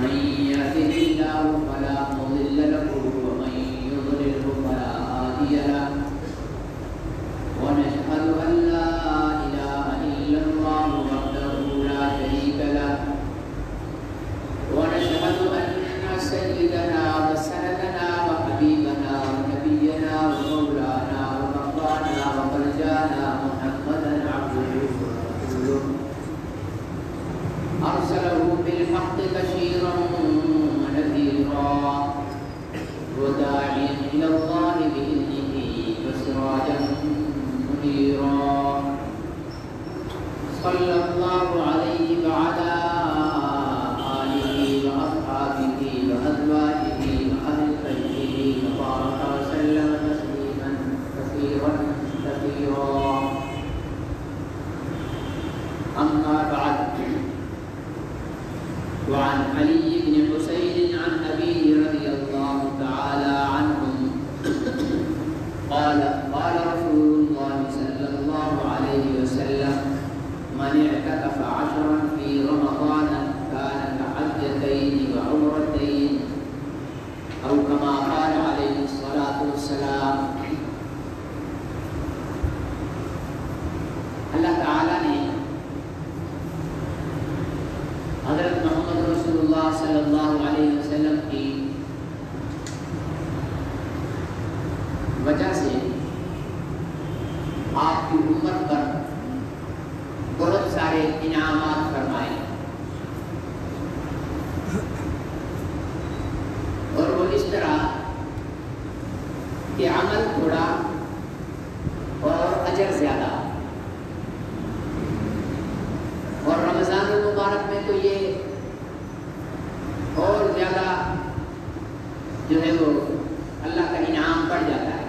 من يهده الله فلا مضل له ومن يضلله فلا هادي له ونشهد أن لا إله إلا الله وحده لا شريك له ونشهد أن سيدنا وسندنا وحبيبنا ونبينا ومولانا ومرضانا ومرجانا محمدا عبده ورسوله أرسله بالحق بشيرا ونذيرا وداعيا إلى الله بإذنه وسراجا منيرا صلى الله عليه وعلى آله وأصحابه وأزواجه وأهل بيته وبارك وسلم تسليما كثيرا كثيرا أما بعد وعن علي بن حسين عن أبيه رضي الله تعالى عنهم قال قال رسول الله صلى الله عليه وسلم من اعتكف 10 في رمضان كان كحجتين وعمرتين أو كما قال عليه الصلاة والسلام. اللہ تعالیٰ نے حضرت محمد رسول اللہ صلی اللہ علیہ وسلم کی وجہ سے آپ کی امت پر بہت سارے انعامات فرمائے اور وہ اس طرح کہ عمل تھوڑا اور اجر زیادہ. اور رمضان المبارک میں تو یہ اور زیادہ جو ہے وہ اللہ کا انعام بڑھ جاتا ہے.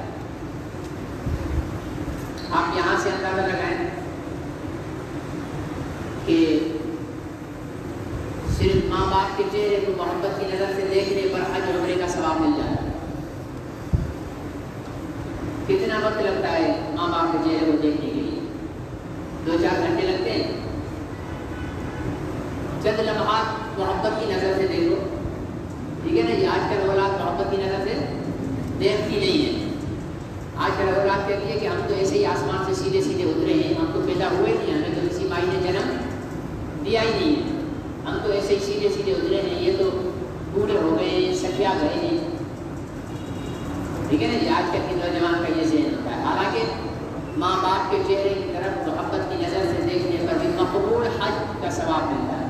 آپ یہاں سے اندازہ لگائیں کہ صرف ماں باپ کے چہرے کو محبت کی نظر سے دیکھنے پر حج عمرے کا ثواب مل جاتا ہے. کتنا وقت لگتا ہے ماں باپ کے چہرے کو دیکھنے کے لیے؟ 2-4 گھنٹے لگتے ہیں. چند لمحات محبت کی نظر سے دیکھو, ٹھیک ہے نا. یہ آج کل اولاد محبت کی نظر سے دیکھتی نہیں ہے. آج کل اولاد کہتی ہے کہ ہم تو ایسے ہی آسمان سے سیدھے سیدھے اترے ہیں, ہم تو پیدا ہوئے نہیں, ہمیں تو کسی مائی نے جنم دیا ہی نہیں ہے, ہم تو ایسے ہی سیدھے سیدھے اترے ہیں, یہ تو بوڑھے ہو گئے ہیں, سکیا گئے ہیں. ٹھیک ہے نا. یہ آج کل کی نوجوان کا یہ ذہن ہوتا ہے. حالانکہ ماں باپ کے چہرے کی طرف محبت کی نظر سے دیکھنے پر بھی مقبول حج کا ثواب ملتا ہے.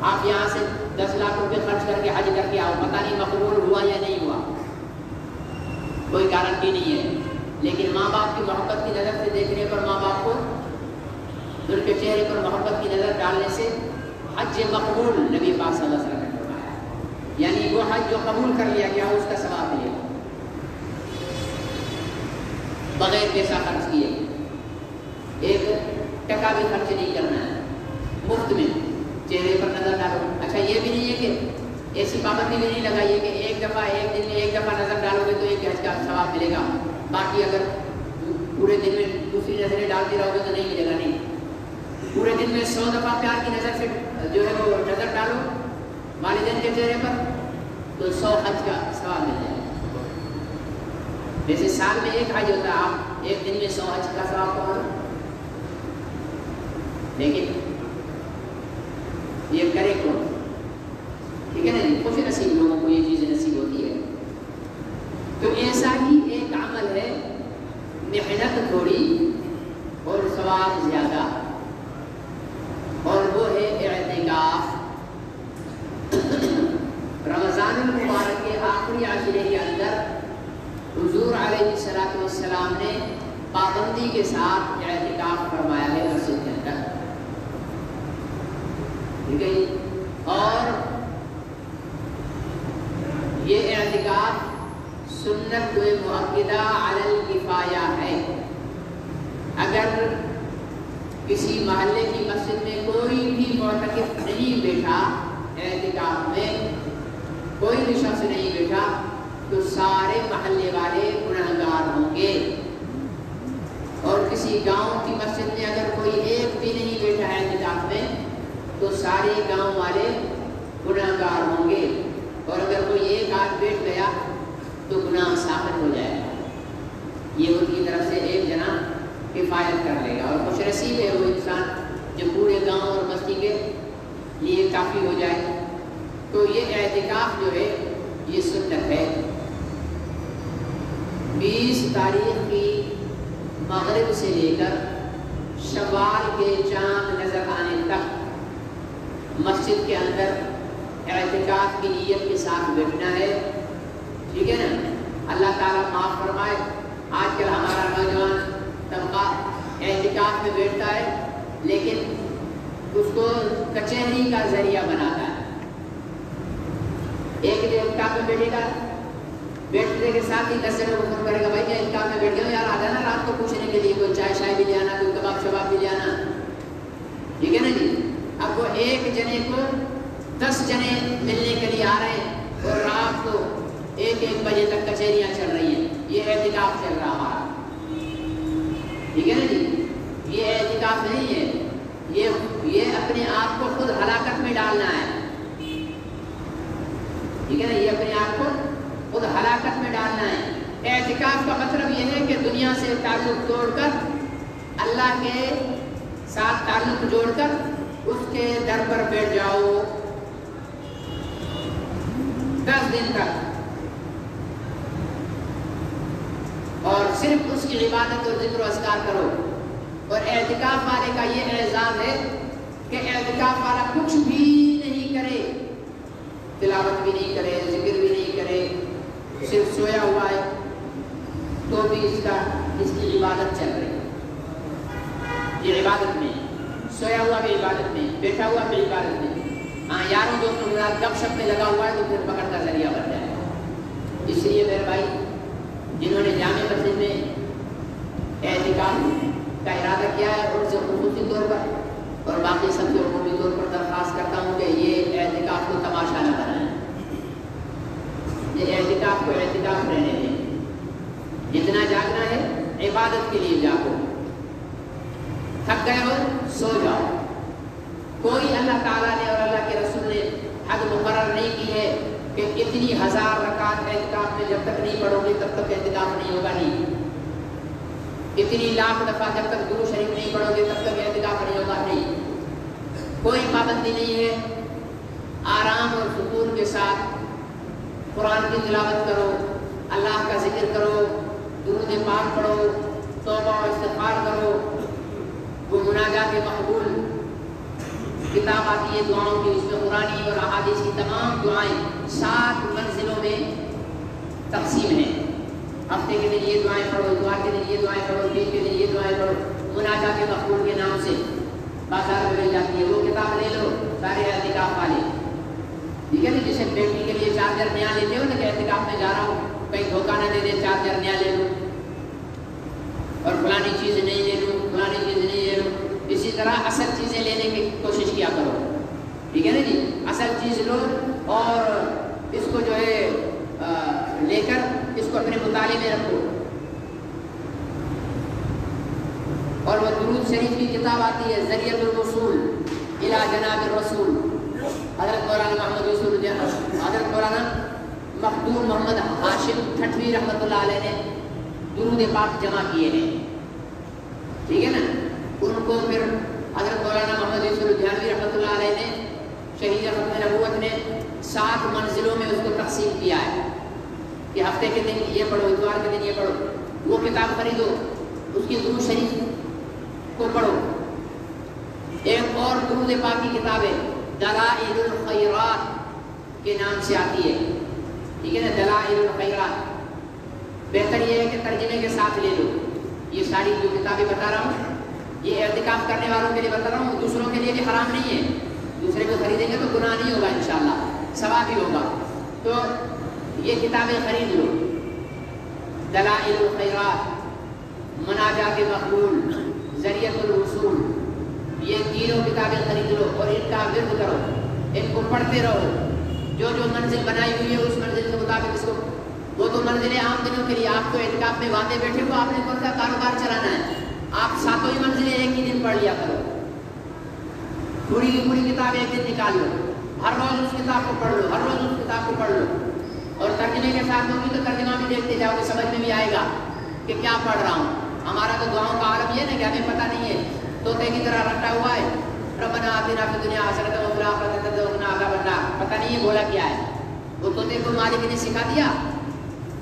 آپ یہاں سے 10 لاکھ روپے خرچ کر کے حج کر کے آؤ, پتہ نہیں مقبول ہوا یا نہیں ہوا, کوئی گارنٹی نہیں ہے. لیکن ماں باپ کی محبت کی نظر سے دیکھنے پر, ماں باپ کو ان کے چہرے پر محبت کی نظر ڈالنے سے حج مقبول نبی پاک صلی اللہ علیہ وسلم نے فرمایا. یعنی وہ حج جو قبول کر لیا گیا اس کا ثواب ملے گا بغیر پیسہ خرچ کیے. 1 ٹکا بھی خرچ نہیں کرنا ہے, مفت میں چہرے پر نظر ڈالو. اچھا یہ بھی نہیں ہے کہ ایسی پابندی بھی نہیں لگائیے کہ ایک دن میں ایک دفعہ نظر ڈالو گے تو ایک حج کا ثواب ملے گا, باقی اگر پورے دن میں دوسری نظریں ڈالتی رہو گے تو نہیں ملے گا. نہیں, پورے دن میں 100 دفعہ پیار کی نظر سے جو ہے وہ نظر ڈالو والدین کے چہرے پر تو 100 حج کا ثواب مل جائے گا. جیسے سال میں 1 حج ہوتا ہے, آپ ایک دن میں 100 حج کا ثواب پاؤ. لیکن یہ کرے کون؟ ٹھیک ہے نا. خوش نصیب لوگوں کو یہ چیزیں نصیب ہوتی ہے. تو ایسا ہی ایک عمل ہے, محنت تھوڑی اور ثواب زیادہ, اور وہ ہے اعتکاف. رمضان المبارک کے آخری عشرے کے اندر حضور علیہ السلام نے پابندی کے ساتھ اعتکاف فرمایا ہے مسجد کے اندر. ٹھیک ہے. اور یہ اعتکاف سنت مؤکدہ علی الکفایہ ہے. اگر کسی محلے کی مسجد میں کوئی بھی معتکف نہیں بیٹھا, اعتکاف میں کوئی بھی شخص نہیں بیٹھا, تو سارے محلے والے گنہگار ہوں گے. اور کسی گاؤں کی مسجد میں اگر کوئی ایک بھی نہیں بیٹھا ہے اعتکاف میں تو سارے گاؤں والے گنہگار ساتھ بیٹھ گیا تو گناہ ثابت ہو جائے گا، یہ ان کی طرف سے ایک جنا کفایت کر لے گا، اور خوش نصیب ہے وہ انسان جو پورے گاؤں اور بستی کے لیے کافی ہو جائے۔ تو یہ اعتکاف جو ہے یہ سنت ہے۔ 20 تاریخ کی مغرب سے لے کر شوال کے چاند نظر آنے تک مسجد کے اندر اعتکاف کی نیت کے ساتھ بیٹھنا ہے، ٹھیک ہے نا؟ اللہ تعالیٰ معاف فرمائے، آج کل ہمارا نوجوان طبقہ اعتکاف میں بیٹھتا ہے لیکن اس کو کچہری کا ذریعہ بناتا ہے۔ ایک دن اعتکاف میں بیٹھے گا، بیٹھنے کے ساتھ ہی 10 جنوں کو فون کرے گا، بھائی میں اعتکاف میں بیٹھ گیا ہوں، یار آ جانا رات کو پوچھنے کے لیے، کوئی چائے شائے بھی لے آنا، کوئی کباب شباب بھی لے آنا، ٹھیک ہے نا جی؟ اب وہ ایک جنے کو 10 جنے ملنے کے لیے آ رہے ہیں اور رات کو 1 بجے تک کچہریاں چل رہی ہیں، یہ اعتکاف چل رہا ہمارا، ٹھیک ہے نا جی؟ یہ اعتکاف نہیں ہے، یہ اپنے آپ کو خود ہلاکت میں ڈالنا ہے، ٹھیک ہے نا؟ یہ اپنے آپ کو خود ہلاکت میں ڈالنا ہے۔ اعتکاف کا مطلب یہ ہے کہ دنیا سے تعلق توڑ کر اللہ کے ساتھ تعلق جوڑ کر اس کے در پر بیٹھ جاؤ 10 دن تک، اور صرف اس کی عبادت اور ذکر و اذکار کرو۔ اور اعتکاف والے کا یہ اعزاز ہے کہ اعتکاف والا کچھ بھی نہیں کرے، تلاوت بھی نہیں کرے، ذکر بھی نہیں کرے، صرف سویا ہوا ہے تو بھی اس کی عبادت چل رہی ہے، یہ عبادت میں، سویا ہوا بھی عبادت میں، بیٹھا ہوا بھی عبادت میں، ہاں یاروں دوستوں کے ساتھ گپ شپ میں لگا ہوا ہے تو پھر پکڑ کا ذریعہ بن جائے گا۔ اس لیے میرے بھائی جنہوں نے جامع مسجد میں اعتکاف کا ارادہ کیا ہے ان سے خصوصی طور پر اور باقی سب کے عمومی طور پر درخواست کرتا ہوں کہ یہ اعتکاف کو تماشا نہ بنائیں، یہ اعتکاف کو اعتکاف رہنے دیں، جتنا جاگنا ہے عبادت کے لیے جاگو، تھک گئے ہو سو جاؤ۔ کوئی اللہ تعالیٰ نے اور اللہ کے رسول نے حد مقرر نہیں کی ہے کہ اتنی 1000 رکعت اعتکاف میں جب تک نہیں پڑھو گے تب تک اعتکاف نہیں ہوگا، نہیں، اتنی لاکھ دفعہ جب تک درود شریف نہیں پڑھو گے تب تک اعتکاف نہیں ہوگا، نہیں، کوئی پابندی نہیں ہے۔ آرام اور سکون کے ساتھ قرآن کی تلاوت کرو، اللہ کا ذکر کرو، درود پاک پڑھو، توبہ و استغفار کرو، وہ مناجات مقبول کتاب آتی ہے دعاؤں کی، اس میں قرآنی اور احادیث کی تمام دعائیں 7 منزلوں میں تقسیم ہیں۔ ہفتے کے دن یہ دعائیں پڑھو، اتوار کے دن یہ دعائیں پڑھو، دن کے دن یہ دعائیں پڑھو، مناجات مقبول کے نام سے بازار میں مل جاتی ہے، وہ کتاب لے لو سارے اعتکاف والے، ٹھیک ہے نا؟ جیسے بیٹری کے لیے چارجر نیا لیتے ہو نا کہ اعتکاف میں جا رہا ہوں کہیں دھوکہ نہ دے دے، چارجر نیا لے لو اور فلانی چیز نہیں لے لوں، فلانی چیز نہیں لے لوں، اسی طرح اصل چیزیں لینے کی کوشش کیا کرو، ٹھیک ہے نا جی؟ اصل چیز لو اور اس کو جو ہے لے کر اس کو اپنے مطالعے میں رکھو۔ اور وہ درود شریف کی کتاب آتی ہے ذریعۃ الوصول الی جناب الرسول، حضرت مولانا محمد یوسف حضرت مولانا مخدوم محمد ہاشم ٹھٹوی رحمۃ اللہ علیہ نے درود پاک جمع کیے ہیں، ٹھیک ہے نا؟ ان کو پھر حضرت مولانا محمد یوسف دھیانوی رحمۃ اللہ علیہ نے شہید ختم نبوت نے 7 منزلوں میں اس کو تقسیم کیا ہے کہ ہفتے کے دن یہ پڑھو، اتوار کے دن یہ پڑھو، وہ کتاب خریدو، اس کی درود شریف کو پڑھو۔ ایک اور درود پاک کی کتاب ہے دلائل الخیرات کے نام سے آتی ہے، ٹھیک ہے نا؟ دلائل الخیرات، بہتر یہ ہے کہ ترجمے کے ساتھ لے لو۔ یہ ساری جو کتابیں بتا رہا ہوں یہ اعتکاف کرنے والوں کے لیے بتا رہا ہوں، دوسروں کے لیے بھی حرام نہیں ہے، دوسرے کو خریدیں گے تو گناہ نہیں ہوگا، انشاءاللہ ثواب ہی ہوگا۔ تو یہ کتابیں خرید لو، دلائل الخیرات، مناجات مقبول، ذریعۃ الوصول، یہ تینوں کتابیں خرید لو اور ان کا ورد کرو، ان کو پڑھتے رہو۔ جو جو منزل بنائی ہوئی ہے اس منزل کے مطابق اس کو، وہ تو منزلیں عام دنوں کے لیے، آپ کو اعتکاف میں وعدے بیٹھے ہو، آپ نے کون سا کاروبار چلانا ہے، آپ 7 ہی منزلیں ایک ہی دن پڑھ لیا کرو، پوری کی پوری کتاب ایک دن نکال لو، ہر روز اس کتاب کو پڑھ لو، ہر روز اس کتاب کو پڑھ لو، اور ترجمے کے ساتھ ہوگی تو ترجمہ بھی دیکھتے جاؤ گے، سمجھ میں بھی آئے گا کہ کیا پڑھ رہا ہوں. ہمارا تو دعاؤں کا عالم یہ نا کہ ہمیں پتہ نہیں ہے، طوطے کی طرح رٹا ہوا ہے، ربنا آتنا فی الدنیا حسنۃ وفی الآخرۃ حسنۃ وقنا عذاب النار، پتہ نہیں ہے بولا کیا ہے. وہ طوطے کو مالک نے سکھا دیا،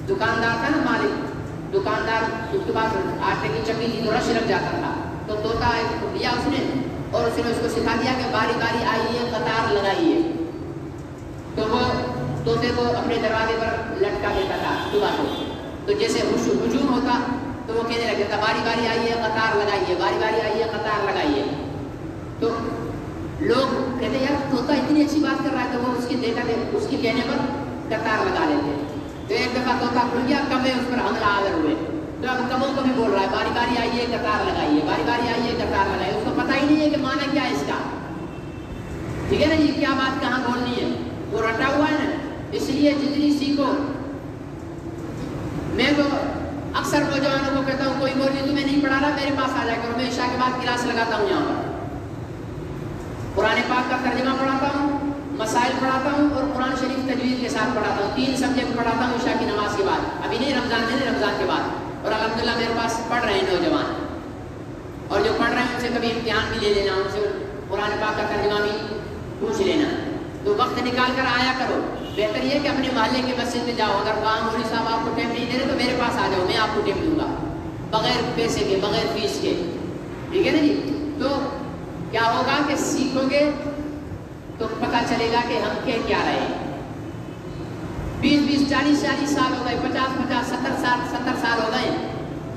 دکاندار تھا نا مالک، دکاندار اس کے پاس آٹے کی چکی تھی تو رش لگ جاتا تھا، تو طوطا لیا اس نے اور اس نے اس کو سکھا دیا کہ باری باری آئیے، قطار لگائیے. تو وہ طوطے کو اپنے دروازے پر لٹکا دیتا تھا صبح کو، تو جیسے ہجوم ہوتا تو وہ کہنے لگتا تھا باری باری آئیے، قطار لگائیے، باری باری آئیے، قطار لگائیے. تو لوگ کہتے ہیں یار طوطا اتنی اچھی بات کر رہا ہے، تو وہ اس کی دیکھا دے اس کے کہنے پر قطار لگا لیتے. تو ایک دفعہ طوطا کھل گیا، کبے اس پر حملہ آور ہوئے، تو اب کبوں کو بھی بول رہا ہے باری باری آئیے، قطار لگائیے، باری باری آئیے، قطار لگائیے. اس کو پتہ ہی نہیں ہے کہ معنی کیا ہے اس کا، ٹھیک ہے نا، یہ کیا بات کہاں بولنی ہے، وہ رٹا ہوا ہے نا. اس لیے جتنی سیکھو، میں تو اکثر نوجوانوں کو کہتا ہوں کوئی مولوی تمہیں نہیں پڑھا رہا میرے پاس آ جائے کرو، میں عشاء کے بعد کلاس لگاتا ہوں، یہاں پر قرآن پاک کا ترجمہ پڑھاتا ہوں، مسائل پڑھاتا ہوں اور قرآن شریف تجوید کے ساتھ پڑھاتا ہوں. 3 سبجیکٹ پڑھاتا ہوں عشاء کی نماز کے بعد، ابھی نہیں رمضان میں، رمضان کے بعد. اور الحمدللہ میرے پاس پڑھ رہے ہیں نوجوان، اور جو پڑھ رہے ہیں ان سے کبھی امتحان بھی لے لینا، ان سے قرآن پاک کا ترجمہ بھی پوچھ لینا. تو وقت نکال کر آیا کرو. بہتر یہ کہ اپنے محلے کے مسجد میں جاؤ، اگر وہاں مولوی صاحب آپ کو ٹائم نہیں دے رہے تو میرے پاس آ جاؤ، میں آپ کو ٹائم دوں گا بغیر پیسے کے، بغیر فیس کے، ٹھیک ہے نا جی. تو کیا ہوگا کہ سیکھو گے تو پتہ چلے گا کہ ہم کیا رہے ہیں. 20 40 سال ہو گئے، 50 70 سال ہو گئے،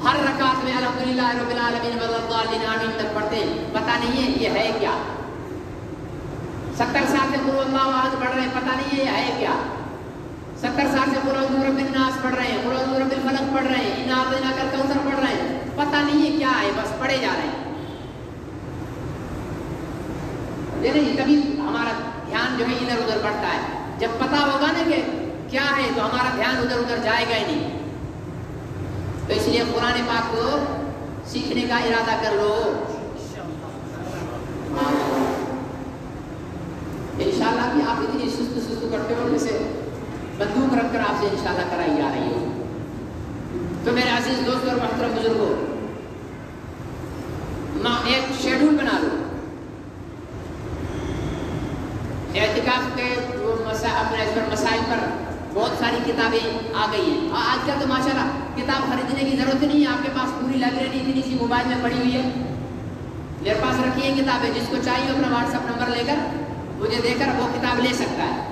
ہر رکعت میں الحمدللہ رب العالمین والضالین آمین تک پڑھتے ہیں، پتہ نہیں ہے یہ ہے کیا. 70 سال سے قل اللہ احد پڑھ رہے ہیں، پتہ نہیں ہے یہ ہے کیا. 70 سال سے قل اعوذ برب الناس پڑھ رہے ہیں، قل اعوذ برب الفلق پڑھ رہے ہیں، انا اعطیناک الکوثر پڑھ رہے ہیں، پتہ نہیں ہے کیا ہے، بس پڑھے جا رہے ہیں. نہیں، کبھی ہمارا دھیان جو ہے ادھر ادھر بڑھتا ہے. جب پتہ ہوگا نا کہ کیا ہے تو ہمارا دھیان ادھر ادھر جائے گا ہی نہیں. تو اس لیے قرآن پاک کو سیکھنے کا ارادہ کر لو. انشاءاللہ بھی آپ اتنی سست کرتے ہو جیسے بندوق رکھ کر آپ سے انشاءاللہ کرائی جا رہی ہو. تو میرے عزیز دوست اور محترم بزرگوں، ایک شیڈول بنا لو. اعتکاف کے جو اپنے اس پر مسائل پر بہت ساری کتابیں آ گئی ہیں. آج کل تو ماشاءاللہ کتاب خریدنے کی ضرورت نہیں ہے، آپ کے پاس پوری لائبریری اتنی سی موبائل میں پڑی ہوئی ہے. میرے پاس رکھی ہیں کتابیں، جس کو چاہیے اپنا واٹس ایپ نمبر لے کر مجھے دے کر وہ کتاب لے سکتا ہے.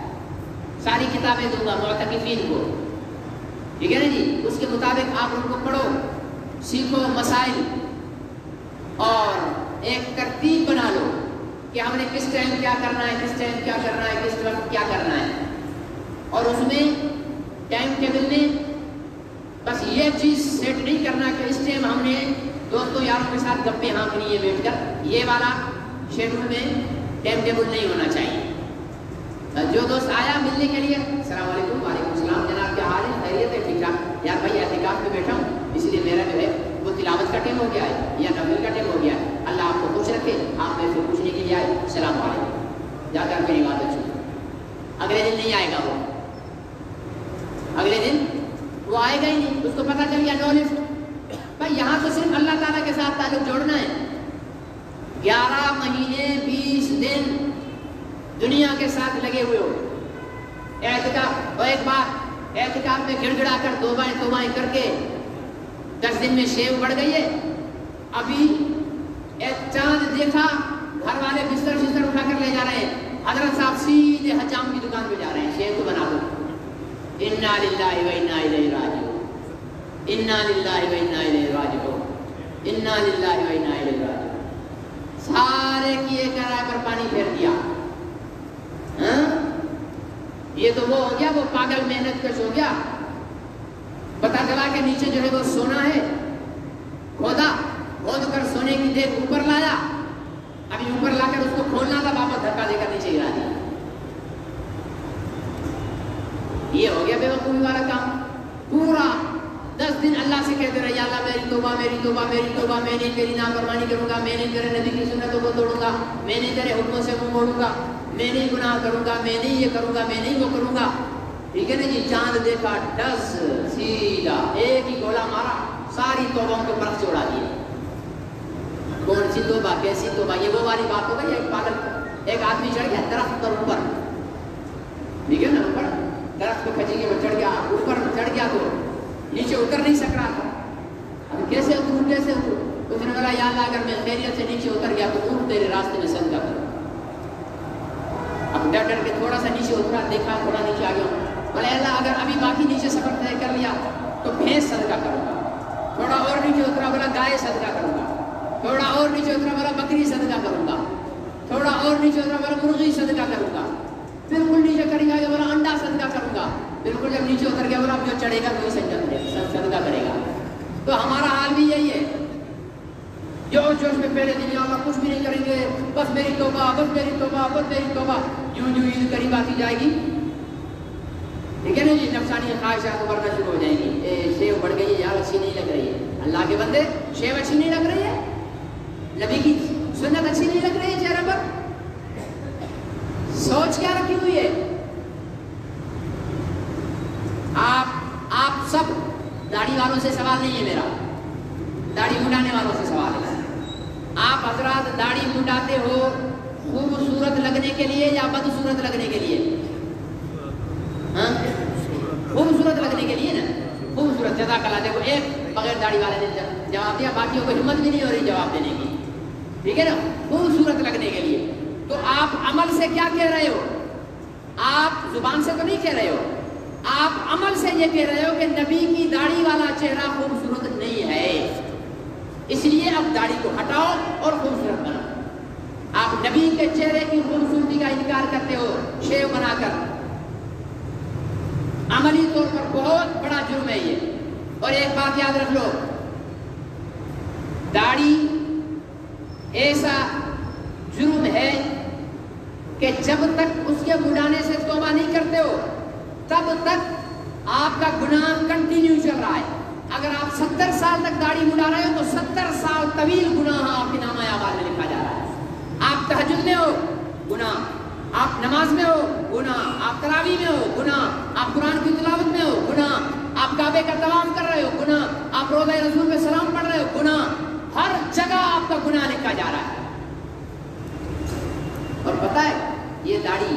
ساری کتابیں دوں گا معتکفین کو، ٹھیک ہے نا جی. اس کے مطابق آپ ان کو پڑھو، سیکھو مسائل، اور ایک ترتیب بنا لو کہ ہم نے کس ٹائم کیا کرنا ہے، کس ٹائم کیا کرنا ہے، کس وقت کیا کرنا ہے. اور اس میں ٹائم ٹیبل میں بس یہ چیز سیٹ نہیں کرنا کہ اس ٹائم ہم نے دوستوں یاروں کے ساتھ گپے ہانکنی ہے بیٹھ کر. یہ والا شیڈول میں ٹائم ٹیبل نہیں ہونا چاہیے. جو دوست آیا ملنے کے لیے السلام علیکم، وعلیکم السلام، جناب کیا حال ہے، خیریت ہے، ٹھیک ٹھاک. یار بھائی اعتکاف میں بیٹھا ہوں، اس لیے میرا جو ہے وہ تلاوت کا ٹائم ہو گیا ہے یا نفل کا ٹائم ہو گیا ہے. اللہ آپ کو خوش رکھے. آپ میرے سے پوچھنے کے لیے آئے، السلام علیکم، جا کر میری بات اچھی. اگلے دن نہیں آئے گا، وہ اگلے دن وہ آئے گا ہی نہیں. اس کو پتہ چل گیا نو لفٹ. بھائی یہاں تو صرف اللہ تعالیٰ کے ساتھ تعلق جوڑنا ہے. 11 مہینے 20 دن دنیا کے ساتھ لگے ہوئے ہو اعتکاف. اور ایک بار اعتکاف میں گڑ گڑا کر توبائیں کر کے 10 دن میں شیو بڑھ گئی ہے. ابھی ایک چاند دیکھا، گھر والے بستر اٹھا کر لے جا رہے ہیں، حضرت صاحب سیدھے حجام کی دکان پہ جا رہے ہیں، شیو کو بنا دو. انا للہ و انا الیہ راجعون، انا للہ و انا الیہ راجعون، انا للہ و انا الیہ راجعون. سارے کیے کرائے پر پانی پھیر دیا. یہ تو وہ ہو گیا، وہ پاگل محنت کش ہو گیا. پتا چلا کہ نیچے جو ہے وہ سونا ہے، کھود کر سونے کی دیگ اوپر لایا. ابھی اوپر لا کر اس کو کھولنا تھا، واپس دھکا دے کر نیچے گرا دیا. یہ ہو گیا بے وقوفی والا کام. پورا 10 دن اللہ سے کہتے رہے، یا اللہ میری توبہ، میری توبہ، میری توبہ، میں نہیں تیری نافرمانی کروں گا، میں نہیں تیرے نبی کی سنتوں کو توڑوں گا، میں نہیں تیرے حکموں سے منہ موڑوں گا، میں نہیں گناہ کروں گا، میں نہیں یہ کروں گا، میں نہیں وہ کروں گا. ٹھیک ہے نا جی. چاند دیکھا ڈس سیدھا ایک ہی گولا مارا, ساری توبوں کو برف سے اڑا دیے. کون سی توبہ, کیسی توبہ, یہ وہ والی بات ہو گئی. ایک پاگل ایک آدمی چڑھ گیا درخت پر اوپر, ٹھیک ہے نا, اوپر درخت کو کھچیں گے, وہ چڑھ گیا اوپر, چڑھ گیا تو نیچے اتر نہیں سک رہا تھا. اب کیسے اتروں کیسے اتروں, اس نے بولا یا اللہ اگر میں خیریت سے نیچے اتر گیا تو اونٹ تیرے راستے میں سجدہ کروں. اب ڈر ڈر کے تھوڑا سا نیچے اترا, دیکھا تھوڑا نیچے آ گیا, بولے اللہ اگر ابھی باقی نیچے سفر طے کر لیا تو بھینس صدقہ کروں گا. تھوڑا اور نیچے اترا, بولا گائے صدقہ کروں گا. تھوڑا اور نیچے اترا, بولا بکری صدقہ کروں گا. تھوڑا اور نیچے اترا, بولا مرغی صدقہ کروں گا. بالکل نیچے کرے گا, بولا انڈا صدقہ کروں گا. بالکل جب نیچے اتر گیا, بولا جو چڑھے گا وہی صدقہ کرے گا. تو ہمارا حال بھی یہی ہے, جوش میں پہلے دن اللہ کچھ بھی نہیں کریں گے, بس میری توبہ, بس میری توبہ, بس میری توبہ. یوں جو عید قریب آتی جائے گی, ٹھیک ہے نا جی, نفسانی خواہشات ابھرنا شروع ہو جائیں گی. شیو بڑھ گئی یار, اچھی نہیں لگ رہی ہے. اللہ کے بندے, شیو اچھی نہیں لگ رہی ہے, نبی کی سنت اچھی نہیں لگ رہی ہے چہرے پر. سوچ کیا رکھی ہوئی ہے آپ سب. داڑھی والوں سے سوال نہیں ہے میرا, داڑھی منڈانے والوں سے سوال ہے. آپ حضرات داڑھی منڈاتے ہو خوبصورت لگنے کے لیے یا بدصورت لگنے کے لیے؟ ہاں, خوبصورت لگنے کے لیے نا, خوبصورت. جزاک اللہ. دیکھو ایک بغیر داڑھی والے نے جواب دیا, باقیوں کو ہمت بھی نہیں ہو رہی جواب دینے کی, ٹھیک ہے نا, خوبصورت لگنے کے لیے. تو آپ عمل سے کیا کہہ رہے ہو؟ آپ زبان سے تو نہیں کہہ رہے ہو, آپ عمل سے یہ کہہ رہے ہو کہ نبی کی داڑھی والا چہرہ خوبصورت نہیں ہے, اس لیے اب داڑھی کو ہٹاؤ اور خوبصورت بناؤ. آپ نبی کے چہرے کی خوبصورتی کا انکار کرتے ہو شیو بنا کر. عملی طور پر بہت بڑا جرم ہے یہ. اور ایک بات یاد رکھ لو, داڑھی ایسا جرم ہے کہ جب تک اس کے منڈانے سے توبہ نہیں کرتے ہو تب تک آپ کا گناہ کنٹینیو چل رہا ہے. اگر آپ 70 سال تک داڑھی منڈا رہے ہو تو 70 سال طویل گناہ آپ کے نامہ اعمال میں لکھا جا رہا ہے. آپ تہجد میں ہو گناہ, آپ نماز میں ہو گناہ, آپ تراویح میں ہو گناہ, آپ قرآن کی تلاوت میں ہو گناہ, آپ کعبے کا طواف کر رہے ہو گناہ, آپ روضہ رسول پہ سلام پڑھ رہے ہو گناہ. ہر جگہ آپ کا گناہ لکھا جا رہا ہے. اور پتہ ہے یہ داڑھی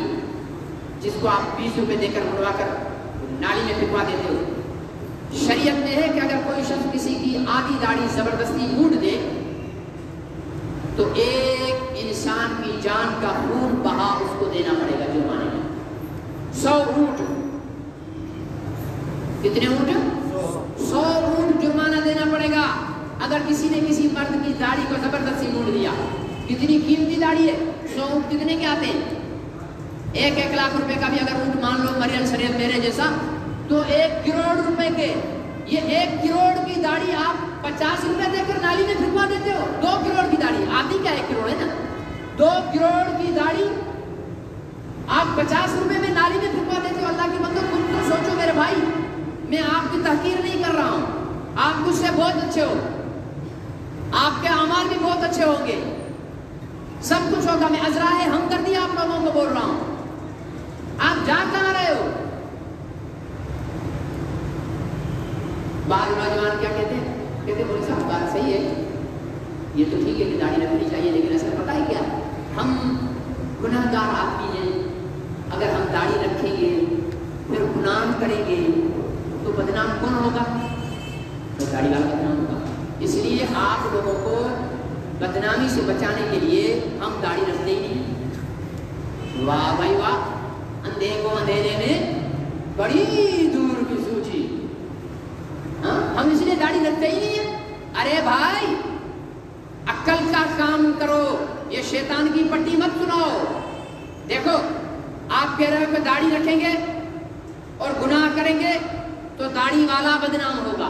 جس کو آپ 20 روپے دے کر منڈوا کر نالی میں پھینکوا دیتے ہو, شریعت میں ہے کہ اگر کوئی شخص کسی کی آدھی داڑھی زبردستی مونڈ دے تو ایک انسان کی جان کا خون بہا اس کو دینا پڑے گا جرمانے میں. 100 اونٹ. کتنے اونٹ؟ 100 اونٹ جرمانہ دینا پڑے گا اگر کسی نے کسی مرد کی داڑھی کو زبردستی مونڈ دیا. کتنی قیمتی داڑھی ہے, 100 اونٹ کتنے کے آتے ہیں؟ 1 لاکھ روپے کا بھی اگر اونٹ مان لو مریل شریعت میرے جیسا تو 1 کروڑ روپے کے. یہ 1 کروڑ کی داڑھی آپ 50 روپے دے کر نالی میں پھینکوا دیتے ہو. 2 کروڑ کی داڑھی آتی کیا 1 کروڑ ہے نا, 2 کروڑ کی داڑھی آپ 50 روپے میں نالی میں پھینکوا دیتے ہو. اللہ کی بندو خود کو سوچو میرے بھائی, میں آپ کی تحقیر نہیں کر رہا ہوں, آپ مجھ سے بہت اچھے ہو, آپ کے اعمال بھی بہت اچھے ہوں گے, سب کچھ ہوگا. میں ازراہ ہمدردی آپ لوگوں کو بول رہا ہوں. آپ جا کہاں رہے ہو؟ بعض نوجوان کیا کہتے ہیں, کہتے ہیں مولوی صاحب بات صحیح ہے, یہ تو ٹھیک ہے کہ داڑھی رکھنی چاہیے, لیکن اصل پتہ ہے کیا, ہم گناہ گار آدمی ہیں, اگر ہم داڑھی رکھیں گے پھر گناہ کریں گے تو بدنام کون ہوگا؟ تو داڑھی والا بدنام ہوگا. اس لیے آپ لوگوں کو بدنامی سے بچانے کے لیے ہم داڑھی رکھتے ہی نہیں. واہ بھائی واہ, اندھے کو اندھیرے میں بڑی دور کی سوچی. ہم اس لیے داڑھی رکھتے ہی نہیں ہیں. ارے بھائی عقل کا کام کرو, یہ شیطان کی پٹی مت سناؤ. دیکھو آپ کہہ رہے ہو کہ داڑھی رکھیں گے اور گناہ کریں گے تو داڑھی والا بدنام ہوگا.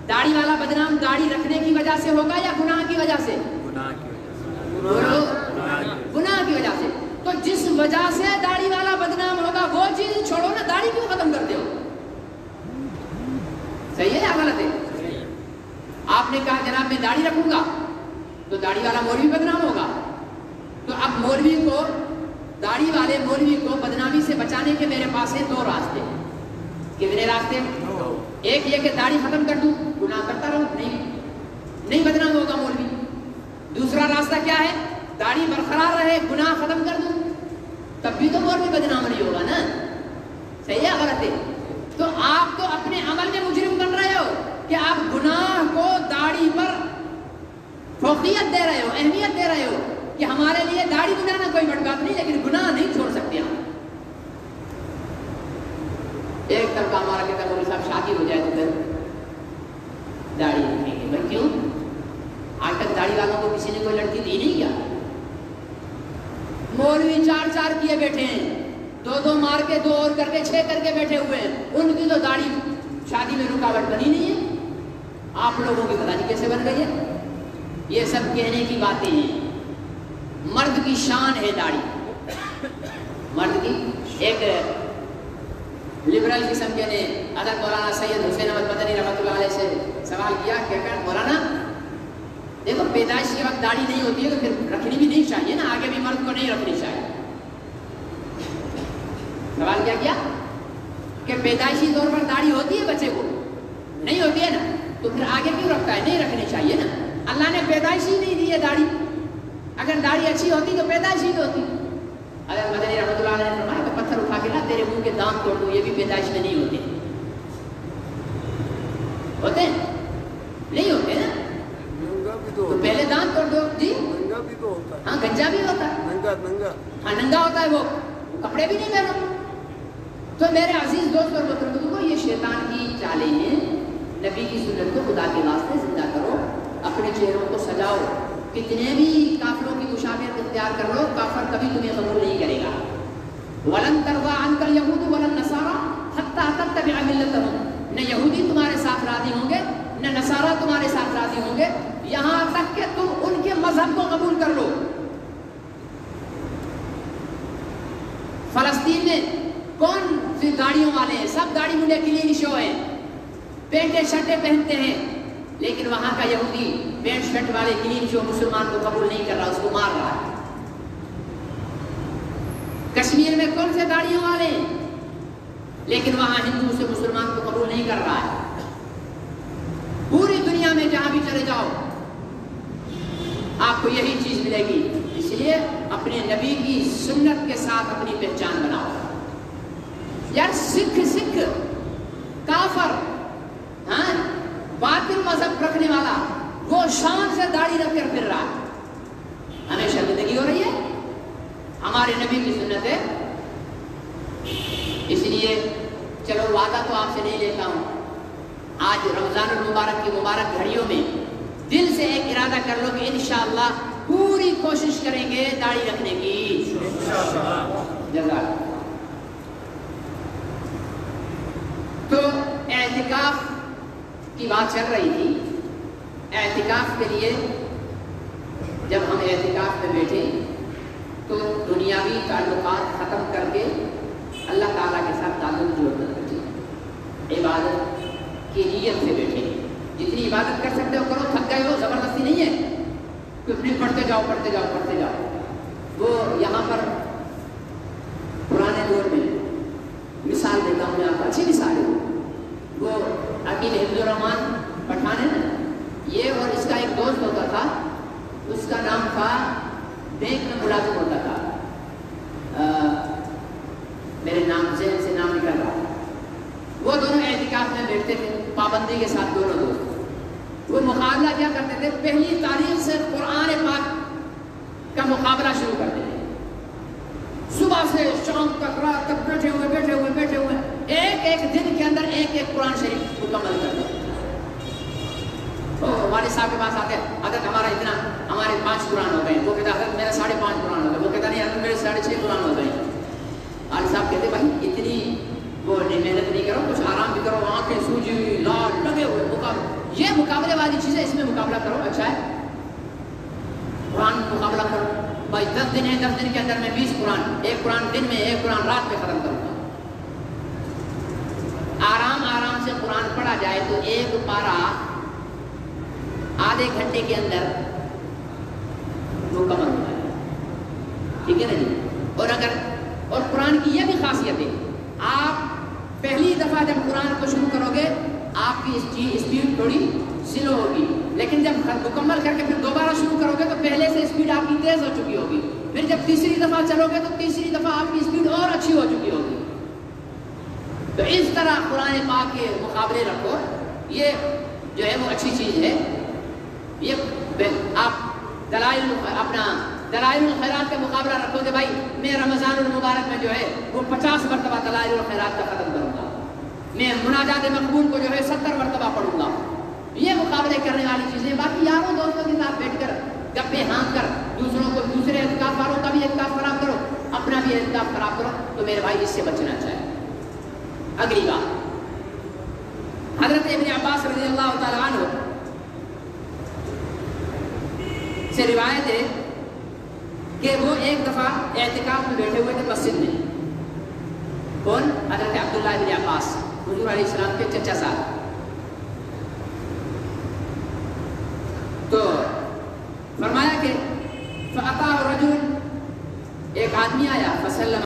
داڑھی والا بدنام داڑھی رکھنے کی وجہ سے ہوگا یا گناہ کی وجہ سے؟ گناہ کی وجہ سے. تو جس وجہ سے داڑھی والا بدنام ہوگا وہ چیز چھوڑو نا, داڑھی کیوں ختم کرتے ہو؟ صحیح ہے یا غلط ہے؟ آپ نے کہا جناب میں داڑھی رکھوں گا تو داڑھی والا مولوی بدنام ہوگا. تو اب مولوی کو, داڑھی والے مولوی کو بدنامی سے بچانے کے میرے پاس ہیں 2 راستے ہیں. کتنے راستے؟ ایک یہ کہ داڑھی ختم کر دوں، گناہ کرتا رہوں، نہیں بدنام ہوگا مولوی۔ دوسرا راستہ کیا ہے؟ داڑھی برقرار رہے، گناہ ختم کر دوں، تب بھی تو مولوی بدنام نہیں ہوگا نا۔ صحیح ہے غلط ہے؟ تو آپ تو اپنے عمل میں مجرم بن رہے ہو کہ آپ گناہ کو داڑھی پر فوقیت دے رہے ہو، اہمیت دے رہے ہو کہ ہمارے لیے داڑھی بنانا کوئی بڑی بات نہیں، لیکن گناہ نہیں چھوڑ سکتے ہم۔ ایک طرف ہمارا کہتا ہے مولوی صاحب شادی ہو جائے تو پھر داڑھی رکھیں گے۔ بھائی کیوں؟ آج تک داڑھی والوں کو کسی نے کوئی لڑکی دی نہیں کیا؟ مولوی 4 کیے بیٹھے ہیں، 2 مار کے 2 اور کر کے 6 کر کے بیٹھے ہوئے ہیں، ان کی تو داڑھی شادی میں رکاوٹ بنی نہیں ہے۔ آپ لوگوں کی پتہ نہیں کیسے بن گئی ہے۔ یہ سب کہنے کی باتیں ہیں، مرد کی شان ہے داڑھی، مرد کی۔ ایک لبرل قسم کے نے حضرت مولانا سید حسین احمد مدنی رحمۃ اللہ علیہ سے سوال کیا کہ مولانا دیکھو پیدائش کے وقت داڑھی نہیں ہوتی ہے تو پھر رکھنی بھی نہیں چاہیے نا، آگے بھی مرد کو نہیں رکھنی چاہیے۔ سوال کیا کیا کہ پیدائشی طور پر داڑھی ہوتی ہے بچے کو، نہیں ہوتی ہے نا، تو پھر آگے کیوں رکھتا ہے؟ نہیں رکھنی چاہیے نا، اللہ نے پیدائش ہی نہیں دی ہے داڑھی، اگر داڑھی اچھی ہوتی تو پیدائش ہی ہوتی۔ حضرت مدنی رحمۃ اللہ علیہ نے فرمایا کہ پتھر اٹھا کے لا تیرے منہ کے دانت توڑ دوں، یہ بھی پیدائش میں نہیں ہوتے، ہوتے نہیں ہوتے نا، تو پہلے دانت توڑ دو جی۔ ننگا بھی تو ہوتا ہے، ہاں گنجا بھی ہوتا ہے، ہاں ننگا ہوتا ہے، وہ کپڑے بھی نہیں پہنو۔ تو میرے عزیز دوست اور بزرگوں، یہ شیطان کی چالیں ہیں۔ نبی کی سنت کو خدا کے واسطے زندہ کرو، اپنے چہروں کو سجاؤ، کتنے بھی کافروں کی مشابہت اختیار کر لو، کافر کبھی تمہیں قبول نہیں کرے گا۔ وَلَن تَرْضَىٰ عَنكَ الْيَهُودُ وَلَا النَّصَارَىٰ حَتَّىٰ تَتَّبِعَ مِلَّتَهُمْ، نہ یہودی تمہارے ساتھ راضی ہوں گے نہ نصارہ تمہارے ساتھ راضی ہوں گے، یہاں تک کہ تم ان کے مذہب کو قبول کر لو۔ فلسطین میں کون سی داڑھیوں والے ہیں؟ سب داڑھی منڈے کلین شو ہیں، پینٹیں شرٹیں پہنتے ہیں، لیکن وہاں کا یہودی پینٹ شرٹ والے کلین شو مسلمان کو قبول نہیں کر رہا، اس کو مار رہا ہے۔ کشمیر میں کون سے داڑھیوں والے ہیں، لیکن وہاں ہندو سے مسلمان کو قبول نہیں کر رہا ہے۔ پوری دنیا میں جہاں بھی چلے جاؤ آپ کو یہی چیز ملے گی، اس لیے اپنے نبی کی سنت کے ساتھ اپنی پہچان بناؤ۔ یار سکھ کافر، ہاں باطل مذہب رکھنے والا، وہ شان سے داڑھی رکھ کر پھر رہا ہے، ہمیں شرمندگی ہو رہی ہے۔ ہمارے نبی کی سنت ہے، اس لیے چلو وعدہ تو آپ سے نہیں لیتا ہوں، آج رمضان المبارک کی مبارک گھڑیوں میں دل سے ایک ارادہ کر لو کہ انشاءاللہ پوری کوشش کریں گے داڑھی رکھنے کی۔ جزاک۔ تو اعتکاف کی بات چل رہی تھی، اعتکاف کے لیے جب ہم اعتکاف میں بیٹھے تو دنیاوی تعلقات ختم کر کے اللہ تعالیٰ کے ساتھ تعلق جوڑنا چاہیے، عبادت کی نیت سے بیٹھے، جتنی عبادت کر سکتے ہو کرو، تھک گئے ہو زبردستی نہیں ہے، کچھ نہیں، پڑھتے جاؤ پڑھتے جاؤ پڑھتے جاؤ۔ وہ یہاں پر پرانے دور میں مثال دیتا ہوں میں آپ کو، اچھی مثال ہے، وہ عقیل حفظ الرحمان پٹھان ہے نا، یہ اور اس کا ایک دوست ہوتا تھا، اس کا نام تھا، بینک میں ملازم ہوتا تھا، میرے نام ذہن سے نام نکل رہا ہے۔ وہ دونوں اعتکاف میں بیٹھتے تھے پابندی کے ساتھ، دونوں دوست۔ وہ مقابلہ کیا کرتے تھے؟ پہلی تاریخ سے قرآن پاک کا مقابلہ شروع کرتے تھے، صبح سے شام تک، رات تک بیٹھے ہوئے ایک دن کے اندر ایک قرآن شریف مکمل کرتے تھے۔ تو والد صاحب کے پاس آتے ہیں، حضرت ہمارا اتنا، ہمارے 5 قرآن ہو گئے، وہ کہتا حضرت میرے 5.5 قرآن ہو گئے، وہ کہتا نہیں حضرت میرے 6.5 قرآن ہو گئے۔ والد صاحب کہتے بھائی اتنی وہ محنت نہیں کرو، کچھ آرام بھی کرو، آنکھیں سوجی ہوئی، لال لگے ہوئے، یہ مقابلے والی چیزیں، اس میں مقابلہ کرو، اچھا ہے قرآن مقابلہ کرو بھائی، 10 دن ہے، 10 دن کے اندر میں 20 قرآن، ایک قرآن دن میں، ایک قرآن رات میں ختم کروں گا۔ آرام سے قرآن پڑھا جائے تو ایک پارہ آدھے گھنٹے کے اندر مکمل ہوتا ہے، ٹھیک ہے نا جی؟ اور قرآن کی یہ بھی خاصیت ہے، آپ پہلی دفعہ جب قرآن کو شروع کرو گے آپ کی اسپیڈ تھوڑی سلو ہوگی، لیکن جب مکمل کر کے پھر دوبارہ شروع کرو گے تو پہلے سے اسپیڈ آپ کی تیز ہو چکی ہوگی، پھر جب تیسری دفعہ چلو گے تو تیسری دفعہ آپ کی اسپیڈ اور اچھی ہو چکی ہوگی۔ تو اس طرح قرآن پاک کے مقابلے رکھو، یہ جو ہے وہ اچھی چیز ہے۔ یہ آپ دلائل الخیرات کا مقابلہ رکھو کہ بھائی میں رمضان المبارک میں جو ہے وہ 50 مرتبہ دلائل الخیرات کا ختم کروں گا، میں مناجات مقبول کو جو ہے 70 مرتبہ پڑھوں گا، یہ مقابلے کرنے والی چیزیں۔ باقی یاروں دوستوں کے ساتھ بیٹھ کر گپے ہانک کر دوسروں کو، دوسرے اعتکاف والوں کا بھی اعتکاف خراب کرو، اپنا بھی اعتکاف خراب کرو، تو میرے بھائی اس سے بچنا چاہیے۔ اگلی بات، حضرت ابن عباس رضی اللہ تعالیٰ عنہ سے روایت ہے کہ وہ ایک دفعہ اعتکاف میں بیٹھے ہوئے تھے مسجد میں۔ کون؟ حضرت عبداللہ ابن عباس، حضور علیہ السلام کے چچا صاحب۔ تو فرمایا کہ فَأَتَاهُ رَجُلٌ، ایک آدمی آیا، فَسَلَّمَ